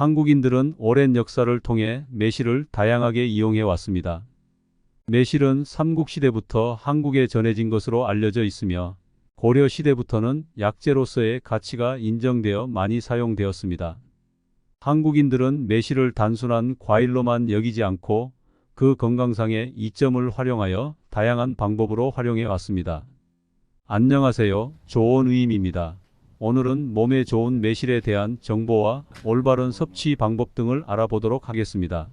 한국인들은 오랜 역사를 통해 매실을 다양하게 이용해 왔습니다. 매실은 삼국시대부터 한국에 전해진 것으로 알려져 있으며 고려시대부터는 약재로서의 가치가 인정되어 많이 사용되었습니다. 한국인들은 매실을 단순한 과일로만 여기지 않고 그 건강상의 이점을 활용하여 다양한 방법으로 활용해 왔습니다. 안녕하세요. 조원의임입니다. 오늘은 몸에 좋은 매실에 대한 정보와 올바른 섭취 방법 등을 알아보도록 하겠습니다.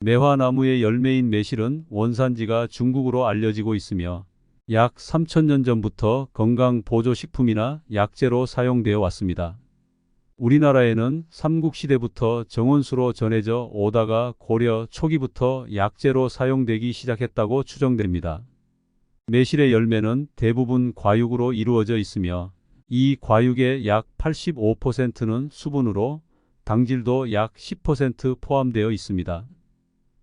매화나무의 열매인 매실은 원산지가 중국으로 알려지고 있으며 약 3000년 전부터 건강보조식품이나 약재로 사용되어 왔습니다. 우리나라에는 삼국시대부터 정원수로 전해져 오다가 고려 초기부터 약재로 사용되기 시작했다고 추정됩니다. 매실의 열매는 대부분 과육으로 이루어져 있으며 이 과육의 약 85%는 수분으로 당질도 약 10% 포함되어 있습니다.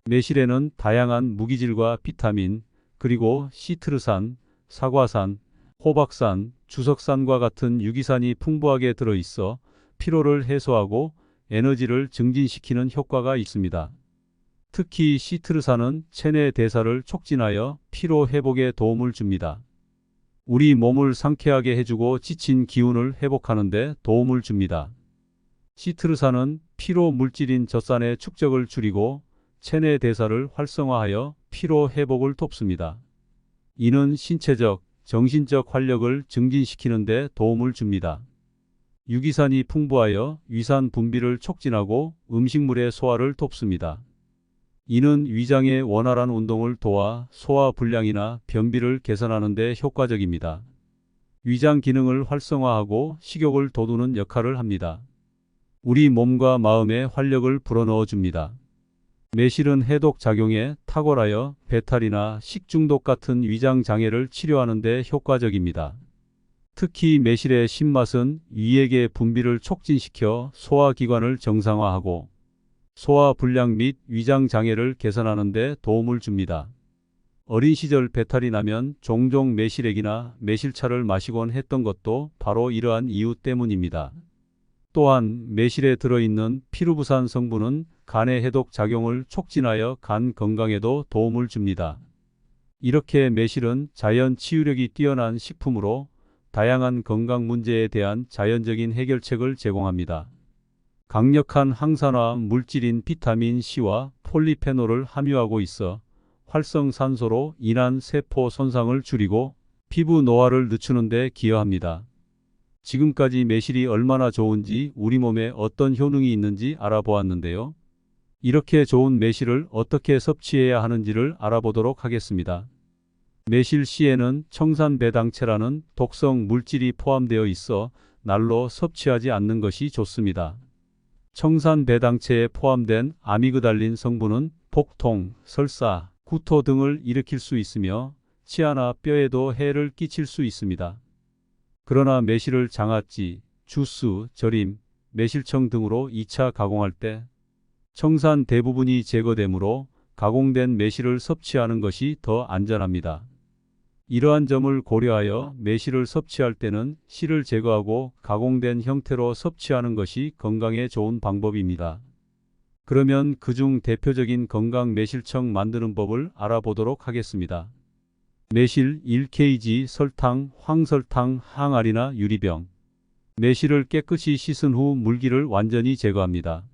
매실에는 다양한 무기질과 비타민, 그리고 시트르산, 사과산, 호박산, 주석산과 같은 유기산이 풍부하게 들어있어 피로를 해소하고 에너지를 증진시키는 효과가 있습니다. 특히 시트르산은 체내 대사를 촉진하여 피로 회복에 도움을 줍니다. 우리 몸을 상쾌하게 해주고 지친 기운을 회복하는 데 도움을 줍니다. 시트르산은 피로 물질인 젖산의 축적을 줄이고 체내 대사를 활성화하여 피로 회복을 돕습니다. 이는 신체적, 정신적 활력을 증진시키는 데 도움을 줍니다. 유기산이 풍부하여 위산 분비를 촉진하고 음식물의 소화를 돕습니다. 이는 위장의 원활한 운동을 도와 소화 불량이나 변비를 개선하는 데 효과적입니다. 위장 기능을 활성화하고 식욕을 돋우는 역할을 합니다. 우리 몸과 마음에 활력을 불어넣어 줍니다. 매실은 해독 작용에 탁월하여 배탈이나 식중독 같은 위장 장애를 치료하는 데 효과적입니다. 특히 매실의 신맛은 위액의 분비를 촉진시켜 소화기관을 정상화하고 소화 불량 및 위장 장애를 개선하는 데 도움을 줍니다. 어린 시절 배탈이 나면 종종 매실액이나 매실차를 마시곤 했던 것도 바로 이러한 이유 때문입니다. 또한 매실에 들어있는 피루부산 성분은 간의 해독 작용을 촉진하여 간 건강에도 도움을 줍니다. 이렇게 매실은 자연 치유력이 뛰어난 식품으로 다양한 건강 문제에 대한 자연적인 해결책을 제공합니다. 강력한 항산화 물질인 비타민 C와 폴리페놀을 함유하고 있어 활성산소로 인한 세포 손상을 줄이고 피부 노화를 늦추는 데 기여합니다. 지금까지 매실이 얼마나 좋은지 우리 몸에 어떤 효능이 있는지 알아보았는데요. 이렇게 좋은 매실을 어떻게 섭취해야 하는지를 알아보도록 하겠습니다. 매실 씨에는 청산배당체라는 독성 물질이 포함되어 있어 날로 섭취하지 않는 것이 좋습니다. 청산배당체에 포함된 아미그달린 성분은 복통, 설사, 구토 등을 일으킬 수 있으며 치아나 뼈에도 해를 끼칠 수 있습니다. 그러나 매실을 장아찌, 주스, 절임, 매실청 등으로 2차 가공할 때 청산 대부분이 제거되므로 가공된 매실을 섭취하는 것이 더 안전합니다. 이러한 점을 고려하여 매실을 섭취할 때는 씨를 제거하고 가공된 형태로 섭취하는 것이 건강에 좋은 방법입니다. 그러면 그중 대표적인 건강 매실청 만드는 법을 알아보도록 하겠습니다. 매실 1kg 설탕, 황설탕, 항아리나 유리병. 매실을 깨끗이 씻은 후 물기를 완전히 제거합니다.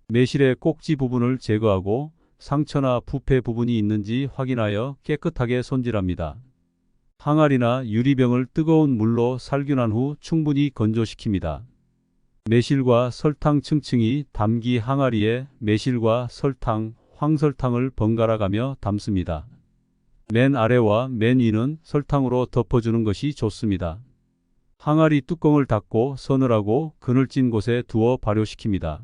매실의 꼭지 부분을 제거하고 상처나 부패 부분이 있는지 확인하여 깨끗하게 손질합니다. 항아리나 유리병을 뜨거운 물로 살균한 후 충분히 건조시킵니다. 매실과 설탕 층층이 담기 항아리에 매실과 설탕, 황설탕을 번갈아 가며 담습니다. 맨 아래와 맨 위는 설탕으로 덮어주는 것이 좋습니다. 항아리 뚜껑을 닫고 서늘하고 그늘진 곳에 두어 발효시킵니다.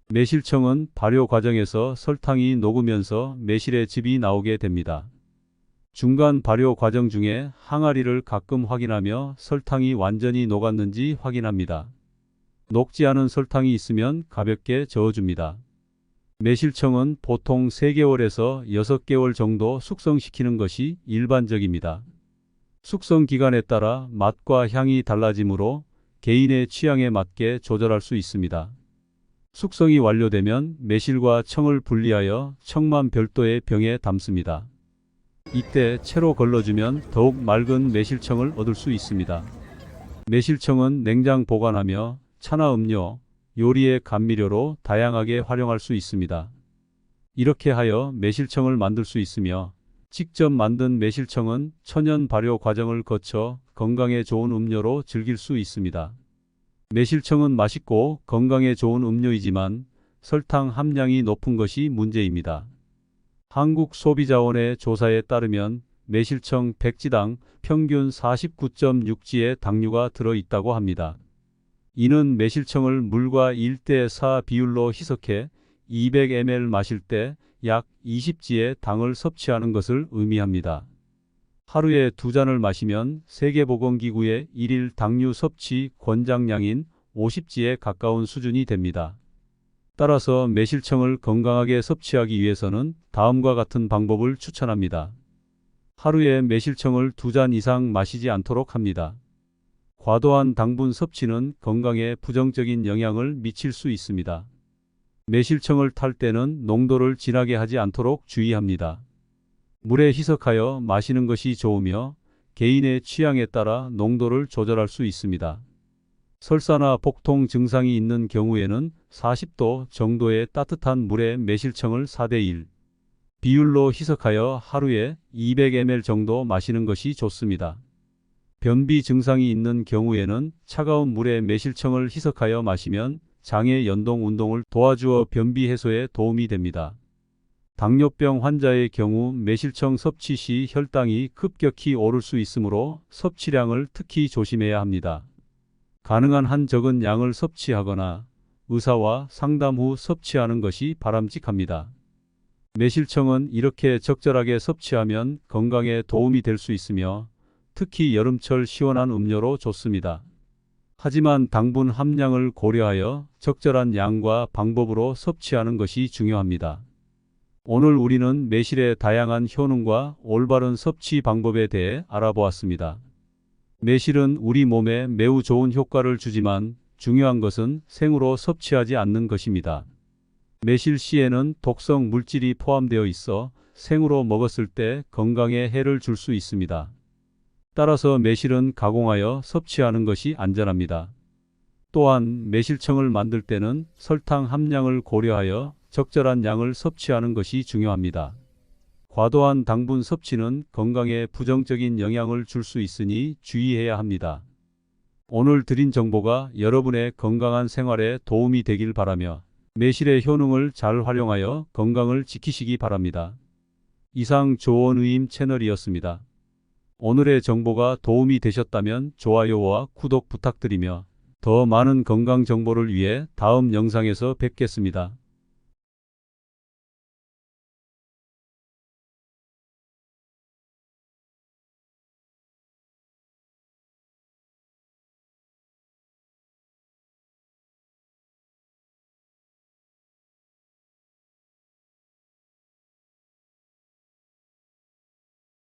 매실청은 발효 과정에서 설탕이 녹으면서 매실의 즙이 나오게 됩니다. 중간 발효 과정 중에 항아리를 가끔 확인하며 설탕이 완전히 녹았는지 확인합니다. 녹지 않은 설탕이 있으면 가볍게 저어줍니다. 매실청은 보통 3개월에서 6개월 정도 숙성시키는 것이 일반적입니다. 숙성 기간에 따라 맛과 향이 달라지므로 개인의 취향에 맞게 조절할 수 있습니다. 숙성이 완료되면 매실과 청을 분리하여 청만 별도의 병에 담습니다. 이때 채로 걸러주면 더욱 맑은 매실청을 얻을 수 있습니다. 매실청은 냉장 보관하며 차나 음료, 요리의 감미료로 다양하게 활용할 수 있습니다. 이렇게 하여 매실청을 만들 수 있으며 직접 만든 매실청은 천연 발효 과정을 거쳐 건강에 좋은 음료로 즐길 수 있습니다. 매실청은 맛있고 건강에 좋은 음료이지만 설탕 함량이 높은 것이 문제입니다. 한국소비자원의 조사에 따르면 매실청 100지당 평균 49.6g의 당류가 들어있다고 합니다. 이는 매실청을 물과 1대4 비율로 희석해 200ml 마실 때 약 20g의 당을 섭취하는 것을 의미합니다. 하루에 2잔을 마시면 세계보건기구의 1일 당류 섭취 권장량인 50g에 가까운 수준이 됩니다. 따라서 매실청을 건강하게 섭취하기 위해서는 다음과 같은 방법을 추천합니다. 하루에 매실청을 2잔 이상 마시지 않도록 합니다. 과도한 당분 섭취는 건강에 부정적인 영향을 미칠 수 있습니다. 매실청을 탈 때는 농도를 진하게 하지 않도록 주의합니다. 물에 희석하여 마시는 것이 좋으며 개인의 취향에 따라 농도를 조절할 수 있습니다. 설사나 복통 증상이 있는 경우에는 40도 정도의 따뜻한 물에 매실청을 4대1 비율로 희석하여 하루에 200ml 정도 마시는 것이 좋습니다. 변비 증상이 있는 경우에는 차가운 물에 매실청을 희석하여 마시면 장의 연동 운동을 도와주어 변비 해소에 도움이 됩니다. 당뇨병 환자의 경우 매실청 섭취 시 혈당이 급격히 오를 수 있으므로 섭취량을 특히 조심해야 합니다. 가능한 한 적은 양을 섭취하거나 의사와 상담 후 섭취하는 것이 바람직합니다. 매실청은 이렇게 적절하게 섭취하면 건강에 도움이 될 수 있으며 특히 여름철 시원한 음료로 좋습니다. 하지만 당분 함량을 고려하여 적절한 양과 방법으로 섭취하는 것이 중요합니다. 오늘 우리는 매실의 다양한 효능과 올바른 섭취 방법에 대해 알아보았습니다. 매실은 우리 몸에 매우 좋은 효과를 주지만 중요한 것은 생으로 섭취하지 않는 것입니다. 매실 씨에는 독성 물질이 포함되어 있어 생으로 먹었을 때 건강에 해를 줄 수 있습니다. 따라서 매실은 가공하여 섭취하는 것이 안전합니다. 또한 매실청을 만들 때는 설탕 함량을 고려하여 적절한 양을 섭취하는 것이 중요합니다. 과도한 당분 섭취는 건강에 부정적인 영향을 줄 수 있으니 주의해야 합니다. 오늘 드린 정보가 여러분의 건강한 생활에 도움이 되길 바라며 매실의 효능을 잘 활용하여 건강을 지키시기 바랍니다. 이상 조원의임 채널이었습니다. 오늘의 정보가 도움이 되셨다면 좋아요와 구독 부탁드리며 더 많은 건강 정보를 위해 다음 영상에서 뵙겠습니다.